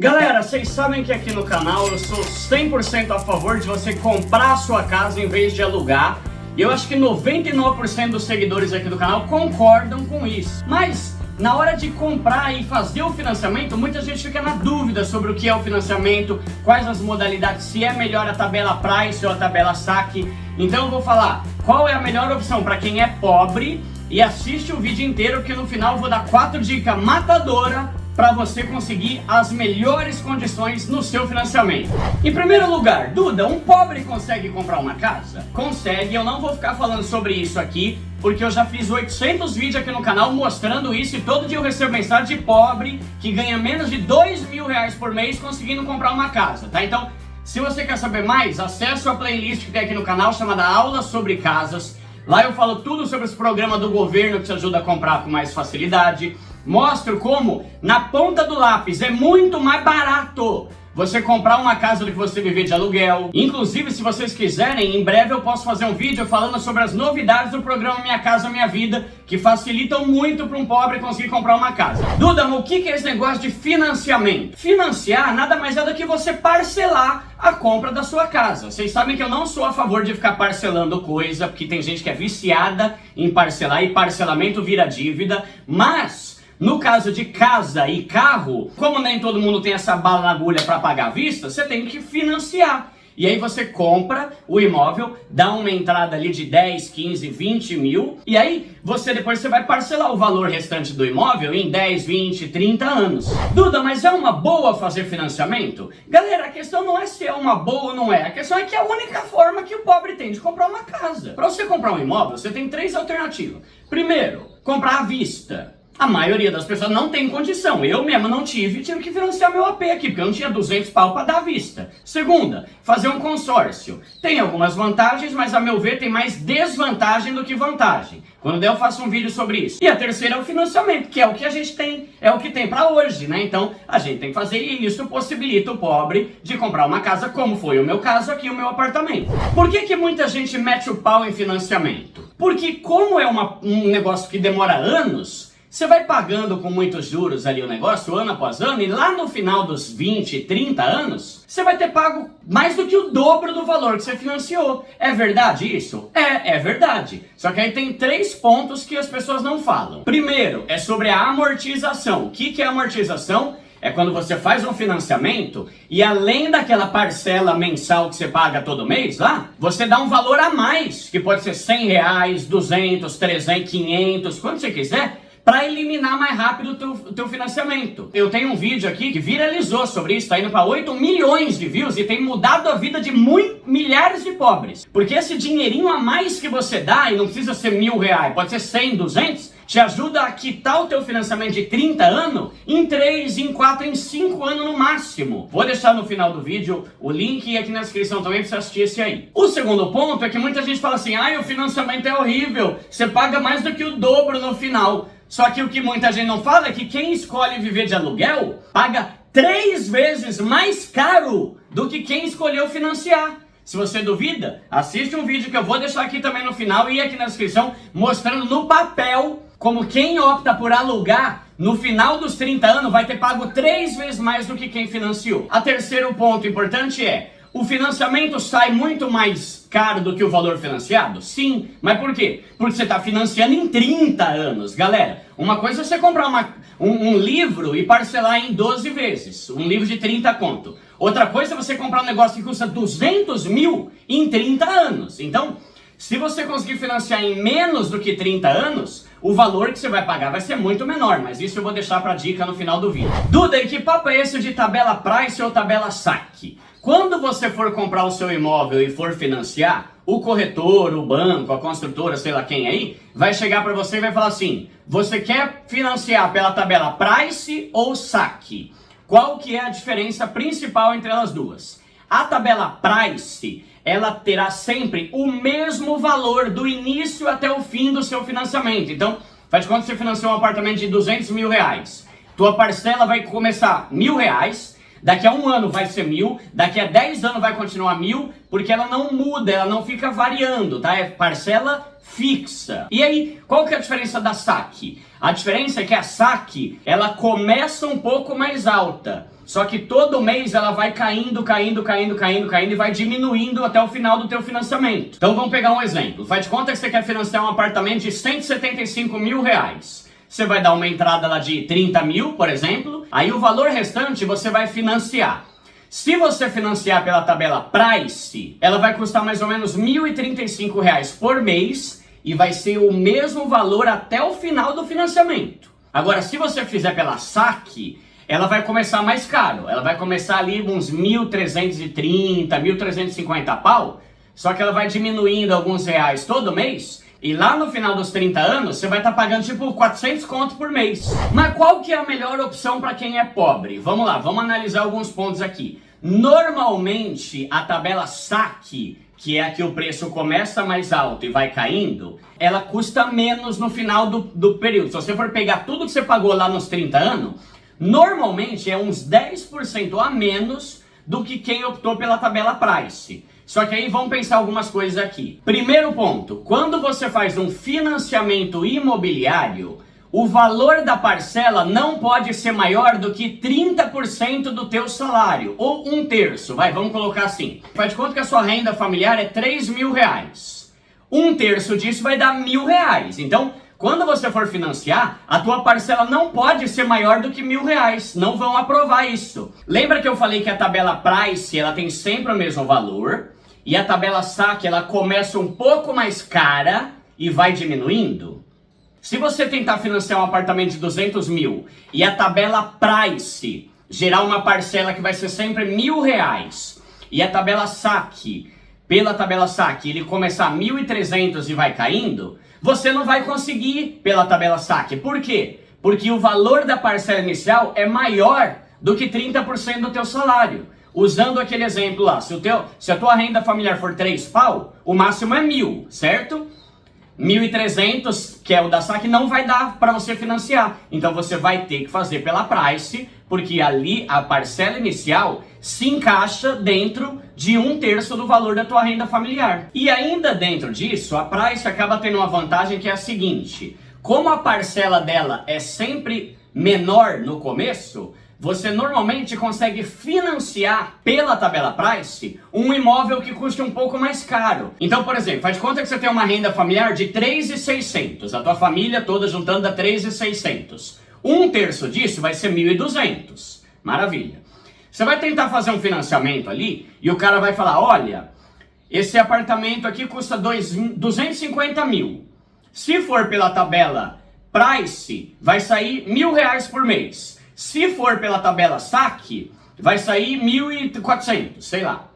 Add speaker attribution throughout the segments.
Speaker 1: Galera, vocês sabem que aqui no canal eu sou 100% a favor de você comprar a sua casa em vez de alugar. E eu acho que 99% dos seguidores aqui do canal concordam com isso. Mas na hora de comprar e fazer o financiamento, muita gente fica na dúvida sobre o que é o financiamento, quais as modalidades, se é melhor a tabela Price ou a tabela Saque. Então eu vou falar qual é a melhor opção para quem é pobre e assiste o vídeo inteiro, que no final eu vou dar 4 dicas matadoras para você conseguir as melhores condições no seu financiamento. Em primeiro lugar, Duda, um pobre consegue comprar uma casa? Consegue, eu não vou ficar falando sobre isso aqui, porque eu já fiz 800 vídeos aqui no canal mostrando isso e todo dia eu recebo mensagem de pobre que ganha menos de R$2.000 por mês conseguindo comprar uma casa, tá? Então, se você quer saber mais, acesse a playlist que tem aqui no canal chamada Aulas sobre Casas. Lá eu falo tudo sobre esse programa do governo que te ajuda a comprar com mais facilidade. Mostro como, na ponta do lápis, é muito mais barato você comprar uma casa do que você viver de aluguel. Inclusive, se vocês quiserem, em breve eu posso fazer um vídeo falando sobre as novidades do programa Minha Casa Minha Vida, que facilitam muito para um pobre conseguir comprar uma casa. Duda, mas o que é esse negócio de financiamento? Financiar nada mais é do que você parcelar a compra da sua casa. Vocês sabem que eu não sou a favor de ficar parcelando coisa, porque tem gente que é viciada em parcelar e parcelamento vira dívida, mas no caso de casa e carro, como nem todo mundo tem essa bala na agulha para pagar à vista, você tem que financiar. E aí você compra o imóvel, dá uma entrada ali de 10, 15, 20 mil, e aí depois você vai parcelar o valor restante do imóvel em 10, 20, 30 anos. Duda, mas é uma boa fazer financiamento? Galera, a questão não é se é uma boa ou não é, a questão é que é a única forma que o pobre tem de comprar uma casa. Para você comprar um imóvel, você tem 3 alternativas. Primeiro, comprar à vista. A maioria das pessoas não tem condição. Eu mesmo não tive que financiar meu AP aqui, porque eu não tinha 200 pau para dar à vista. Segunda, fazer um consórcio. Tem algumas vantagens, mas a meu ver tem mais desvantagem do que vantagem. Quando der eu faço um vídeo sobre isso. E a terceira é o financiamento, que é o que a gente tem, é o que tem para hoje, né? Então a gente tem que fazer, e isso possibilita o pobre de comprar uma casa, como foi o meu caso aqui, o meu apartamento. Por que muita gente mete o pau em financiamento? Porque como é um negócio que demora anos, você vai pagando com muitos juros ali o negócio, ano após ano, e lá no final dos 20, 30 anos, você vai ter pago mais do que o dobro do valor que você financiou. É verdade isso? É verdade. Só que aí tem 3 pontos que as pessoas não falam. Primeiro, é sobre a amortização. O que é amortização? É quando você faz um financiamento e além daquela parcela mensal que você paga todo mês lá, você dá um valor a mais, que pode ser R$100, 200, 300, 500, quanto você quiser, para eliminar mais rápido o teu financiamento. Eu tenho um vídeo aqui que viralizou sobre isso, tá indo para 8 milhões de views e tem mudado a vida de milhares de pobres. Porque esse dinheirinho a mais que você dá, e não precisa ser R$1.000, pode ser 100, 200, te ajuda a quitar o teu financiamento de 30 anos em 3, em 4, em 5 anos no máximo. Vou deixar no final do vídeo o link e aqui na descrição também para você assistir esse aí. O segundo ponto é que muita gente fala assim, o financiamento é horrível, você paga mais do que o dobro no final. Só que o que muita gente não fala é que quem escolhe viver de aluguel paga 3 vezes mais caro do que quem escolheu financiar. Se você duvida, assiste um vídeo que eu vou deixar aqui também no final e aqui na descrição, mostrando no papel como quem opta por alugar no final dos 30 anos vai ter pago 3 vezes mais do que quem financiou. A terceiro ponto importante é, o financiamento sai muito mais caro do que o valor financiado? Sim, mas por quê? Porque você está financiando em 30 anos. Galera, uma coisa é você comprar um livro e parcelar em 12 vezes, um livro de 30 conto. Outra coisa é você comprar um negócio que custa 200 mil em 30 anos. Então, se você conseguir financiar em menos do que 30 anos, o valor que você vai pagar vai ser muito menor, mas isso eu vou deixar para dica no final do vídeo. Duda, e que papo é esse de tabela Price ou tabela Saque? Quando você for comprar o seu imóvel e for financiar, o corretor, o banco, a construtora, sei lá quem aí, vai chegar para você e vai falar assim, você quer financiar pela tabela Price ou Saque? Qual que é a diferença principal entre elas duas? A tabela Price, ela terá sempre o mesmo valor do início até o fim do seu financiamento. Então, faz de conta que você financiou um apartamento de R$200 mil. Tua parcela vai começar R$1.000, daqui a um ano vai ser 1.000, daqui a 10 anos vai continuar 1.000, porque ela não muda, ela não fica variando, tá? É parcela fixa. E aí, qual que é a diferença da saque? A diferença é que a saque, ela começa um pouco mais alta, só que todo mês ela vai caindo e vai diminuindo até o final do teu financiamento. Então vamos pegar um exemplo. Faz de conta que você quer financiar um apartamento de 175 mil reais. Você vai dar uma entrada lá de 30 mil, por exemplo, aí o valor restante você vai financiar. Se você financiar pela tabela Price, ela vai custar mais ou menos R$ 1.035 por mês e vai ser o mesmo valor até o final do financiamento. Agora, se você fizer pela saque, ela vai começar mais caro. Ela vai começar ali uns 1.330, 1.350 pau, só que ela vai diminuindo alguns reais todo mês. E lá no final dos 30 anos, você vai estar pagando tipo 400 conto por mês. Mas qual que é a melhor opção para quem é pobre? Vamos lá, vamos analisar alguns pontos aqui. Normalmente, a tabela saque, que é a que o preço começa mais alto e vai caindo, ela custa menos no final do período. Se você for pegar tudo que você pagou lá nos 30 anos, normalmente é uns 10% a menos do que quem optou pela tabela Price. Só que aí vamos pensar algumas coisas aqui. Primeiro ponto, quando você faz um financiamento imobiliário, o valor da parcela não pode ser maior do que 30% do teu salário, ou 1/3, vamos colocar assim. Faz de conta que a sua renda familiar é 3 mil reais. 1/3 disso vai dar R$ 1.000. Então, quando você for financiar, a tua parcela não pode ser maior do que R$ 1.000. Não vão aprovar isso. Lembra que eu falei que a tabela Price, ela tem sempre o mesmo valor, e a tabela saque, ela começa um pouco mais cara e vai diminuindo? Se você tentar financiar um apartamento de 200 mil e a tabela Price gerar uma parcela que vai ser sempre R$ 1.000, e a tabela saque, pela tabela saque, ele começar 1.300 e vai caindo, você não vai conseguir pela tabela saque. Por quê? Porque o valor da parcela inicial é maior do que 30% do teu salário. Usando aquele exemplo lá, se a tua renda familiar for 3 pau, o máximo é 1.000, certo? 1.300, que é o da saque, não vai dar para você financiar. Então você vai ter que fazer pela Price, porque ali a parcela inicial se encaixa dentro de 1/3 do valor da tua renda familiar. E ainda dentro disso, a Price acaba tendo uma vantagem que é a seguinte: como a parcela dela é sempre menor no começo, você normalmente consegue financiar pela tabela Price um imóvel que custe um pouco mais caro. Então, por exemplo, faz de conta que você tem uma renda familiar de 3.600, a tua família toda juntando dá 3.600. 1/3 disso vai ser 1.200. Maravilha. Você vai tentar fazer um financiamento ali e o cara vai falar: olha, esse apartamento aqui custa 250 mil. Se for pela tabela Price, vai sair R$ 1.000 por mês. Se for pela tabela saque, vai sair 1.400, sei lá.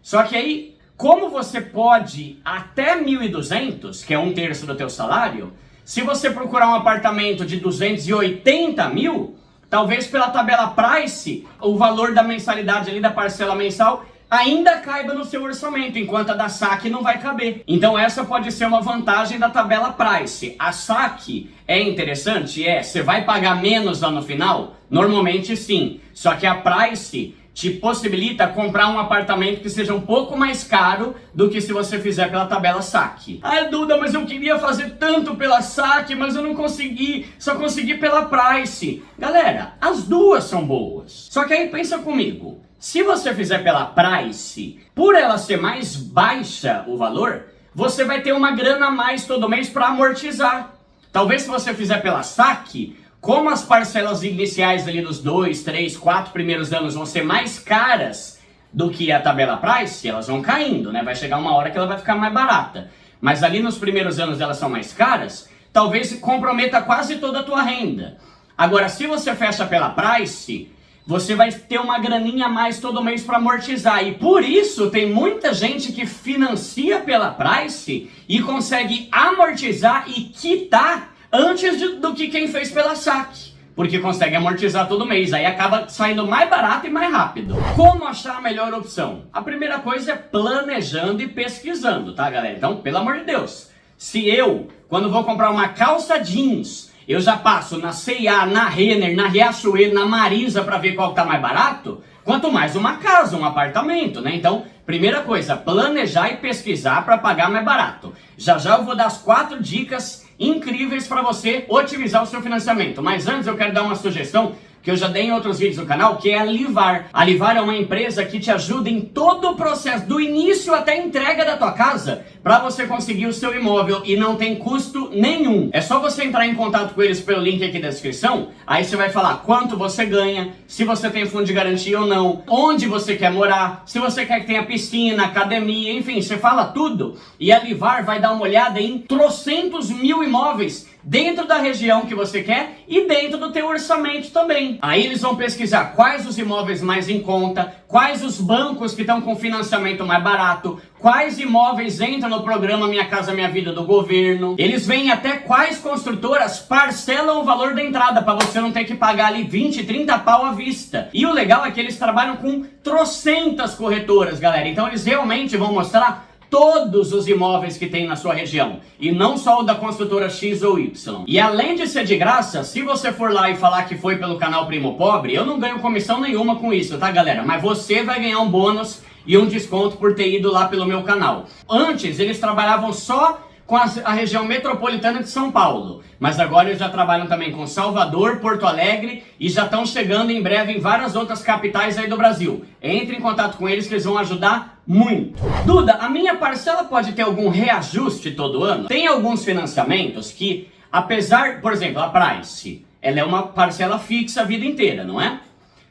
Speaker 1: Só que aí, como você pode até 1.200, que é 1/3 do teu salário, se você procurar um apartamento de 280 mil, talvez pela tabela Price, o valor da mensalidade ali, da parcela mensal, ainda caiba no seu orçamento, enquanto a da saque não vai caber. Então essa pode ser uma vantagem da tabela Price. A saque é interessante? Você vai pagar menos lá no final? Normalmente sim. Só que a Price te possibilita comprar um apartamento que seja um pouco mais caro do que se você fizer pela tabela saque. Ah, Duda, mas eu queria fazer tanto pela saque, mas eu não consegui, só consegui pela Price. Galera, as duas são boas. Só que aí pensa comigo, se você fizer pela Price, por ela ser mais baixa o valor, você vai ter uma grana a mais todo mês para amortizar. Talvez se você fizer pela saque, como as parcelas iniciais ali dos 2, 3, 4 primeiros anos vão ser mais caras do que a tabela Price, elas vão caindo, né? Vai chegar uma hora que ela vai ficar mais barata. Mas ali nos primeiros anos elas são mais caras, talvez comprometa quase toda a tua renda. Agora, se você fecha pela Price, você vai ter uma graninha a mais todo mês para amortizar. E por isso tem muita gente que financia pela Price e consegue amortizar e quitar antes do que quem fez pela saque, porque consegue amortizar todo mês, aí acaba saindo mais barato e mais rápido. Como achar a melhor opção? A primeira coisa é planejando e pesquisando, tá, galera? Então, pelo amor de Deus, se eu, quando vou comprar uma calça jeans, eu já passo na C&A, na Renner, na Riachuelo, na Marisa para ver qual tá mais barato, quanto mais uma casa, um apartamento, né? Então, primeira coisa, planejar e pesquisar para pagar mais barato. Já já eu vou dar as 4 dicas incríveis para você otimizar o seu financiamento. Mas antes eu quero dar uma sugestão que eu já dei em outros vídeos do canal, que é a Livar. A Livar é uma empresa que te ajuda em todo o processo, do início até a entrega da tua casa, para você conseguir o seu imóvel e não tem custo nenhum. É só você entrar em contato com eles pelo link aqui da descrição, aí você vai falar quanto você ganha, se você tem fundo de garantia ou não, onde você quer morar, se você quer que tenha piscina, academia, enfim, você fala tudo e a Livar vai dar uma olhada em trocentos mil imóveis dentro da região que você quer e dentro do teu orçamento também. Aí eles vão pesquisar quais os imóveis mais em conta, quais os bancos que estão com financiamento mais barato, quais imóveis entram no programa Minha Casa Minha Vida do governo. Eles veem até quais construtoras parcelam o valor da entrada para você não ter que pagar ali 20, 30 pau à vista. E o legal é que eles trabalham com trocentas corretoras, galera. Então eles realmente vão mostrar todos os imóveis que tem na sua região, e não só o da construtora X ou Y. E além de ser de graça, se você for lá e falar que foi pelo canal Primo Pobre, eu não ganho comissão nenhuma com isso, tá, galera? Mas você vai ganhar um bônus e um desconto por ter ido lá pelo meu canal. Antes, eles trabalhavam só com a região metropolitana de São Paulo, mas agora eles já trabalham também com Salvador, Porto Alegre e já estão chegando em breve em várias outras capitais aí do Brasil. Entre em contato com eles que eles vão ajudar muito. Duda, a minha parcela pode ter algum reajuste todo ano? Tem alguns financiamentos que, apesar, por exemplo, a Price, ela é uma parcela fixa a vida inteira, não é?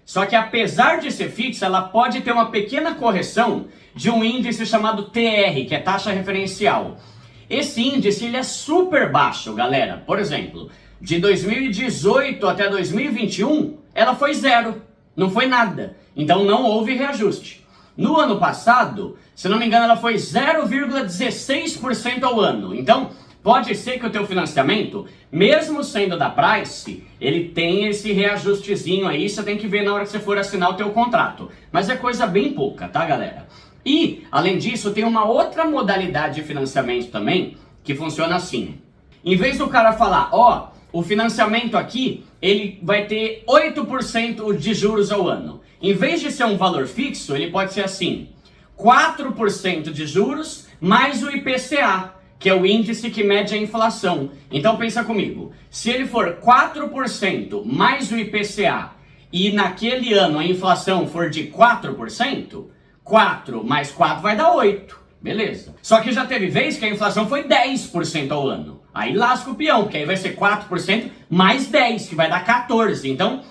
Speaker 1: Só que apesar de ser fixa, ela pode ter uma pequena correção de um índice chamado TR, que é taxa referencial. Esse índice ele é super baixo, galera. Por exemplo, de 2018 até 2021, ela foi 0. Não foi nada. Então não houve reajuste. No ano passado, se não me engano, ela foi 0,16% ao ano. Então, pode ser que o teu financiamento, mesmo sendo da Price, ele tenha esse reajustezinho aí. Você tem que ver na hora que você for assinar o teu contrato. Mas é coisa bem pouca, tá, galera? E, além disso, tem uma outra modalidade de financiamento também, que funciona assim. Em vez do cara falar, ó, o financiamento aqui, ele vai ter 8% de juros ao ano. Em vez de ser um valor fixo, ele pode ser assim, 4% de juros mais o IPCA, que é o índice que mede a inflação. Então pensa comigo, se ele for 4% mais o IPCA e naquele ano a inflação for de 4%, 4 mais 4 vai dar 8, beleza. Só que já teve vez que a inflação foi 10% ao ano. Aí lasca o peão, porque aí vai ser 4% mais 10, que vai dar 14. Então,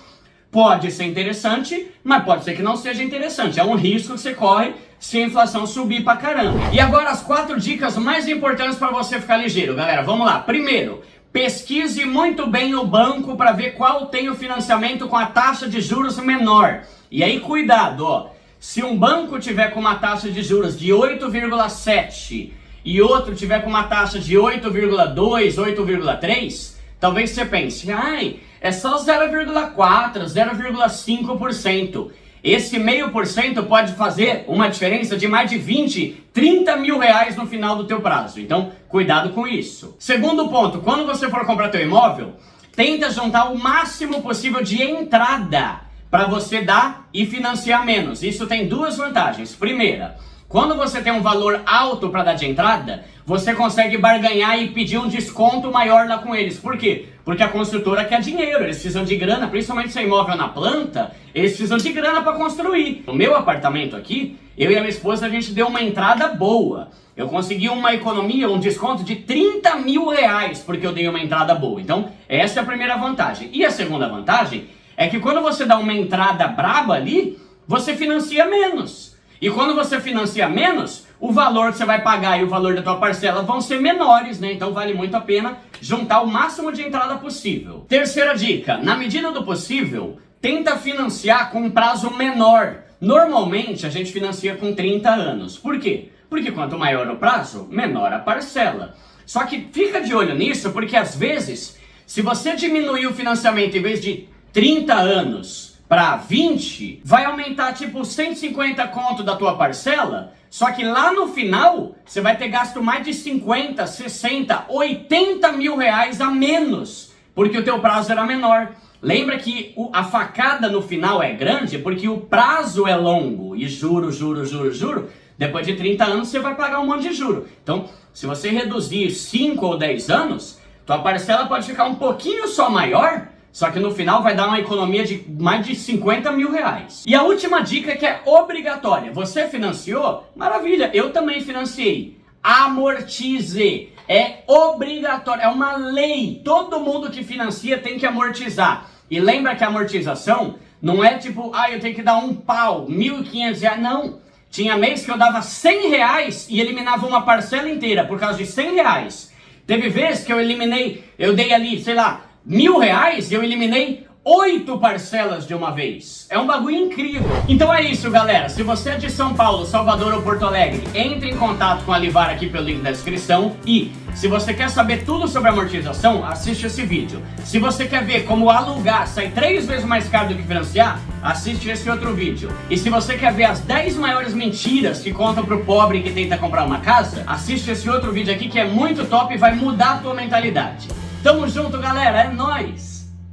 Speaker 1: pode ser interessante, mas pode ser que não seja interessante. É um risco que você corre se a inflação subir pra caramba. E agora as 4 dicas mais importantes para você ficar ligeiro, galera. Vamos lá. Primeiro, pesquise muito bem o banco para ver qual tem o financiamento com a taxa de juros menor. E aí, cuidado, ó. Se um banco tiver com uma taxa de juros de 8,7 e outro tiver com uma taxa de 8,2, 8,3, talvez você pense, ai, é só 0,4, 0,5%. Esse 0,5% pode fazer uma diferença de mais de 20, 30 mil reais no final do teu prazo. Então, cuidado com isso. Segundo ponto, quando você for comprar teu imóvel, tenta juntar o máximo possível de entrada para você dar e financiar menos. Isso tem 2 vantagens. Primeira, quando você tem um valor alto para dar de entrada, você consegue barganhar e pedir um desconto maior lá com eles. Por quê? Porque a construtora quer dinheiro, eles precisam de grana, principalmente se é imóvel na planta, eles precisam de grana para construir. No meu apartamento aqui, eu e a minha esposa, a gente deu uma entrada boa. Eu consegui uma economia, um desconto de 30 mil reais, porque eu dei uma entrada boa. Então, essa é a primeira vantagem. E a segunda vantagem é que quando você dá uma entrada braba ali, você financia menos. E quando você financia menos, o valor que você vai pagar e o valor da tua parcela vão ser menores, né? Então vale muito a pena juntar o máximo de entrada possível. Terceira dica, na medida do possível, tenta financiar com um prazo menor. Normalmente a gente financia com 30 anos. Por quê? Porque quanto maior o prazo, menor a parcela. Só que fica de olho nisso, porque às vezes, se você diminuir o financiamento em vez de 30 anos para 20, vai aumentar tipo 150 conto da tua parcela, só que lá no final você vai ter gasto mais de 50, 60, 80 mil reais a menos porque o teu prazo era menor. Lembra que a facada no final é grande porque o prazo é longo. E juro, depois de 30 anos você vai pagar um monte de juro. Então, se você reduzir 5 ou 10 anos, tua parcela pode ficar um pouquinho só maior, só que no final vai dar uma economia de mais de 50 mil reais. E a última dica que é obrigatória. Você financiou? Maravilha, eu também financiei. Amortize. É obrigatório, é uma lei. Todo mundo que financia tem que amortizar. E lembra que a amortização não é tipo, eu tenho que dar um pau, R$1.500. Não. Tinha mês que eu dava R$100 e eliminava uma parcela inteira por causa de R$100. Teve vezes que eu dei ali, sei lá, R$1.000 e eu eliminei 8 parcelas de uma vez. É um bagulho incrível. Então é isso, galera. Se você é de São Paulo, Salvador ou Porto Alegre, entre em contato com a Livar aqui pelo link da descrição. E se você quer saber tudo sobre amortização, assiste esse vídeo. Se você quer ver como alugar sai 3 vezes mais caro do que financiar, assiste esse outro vídeo. E se você quer ver as 10 maiores mentiras que contam pro pobre que tenta comprar uma casa, assiste esse outro vídeo aqui que é muito top e vai mudar a tua mentalidade. Tamo junto, galera. É nóis!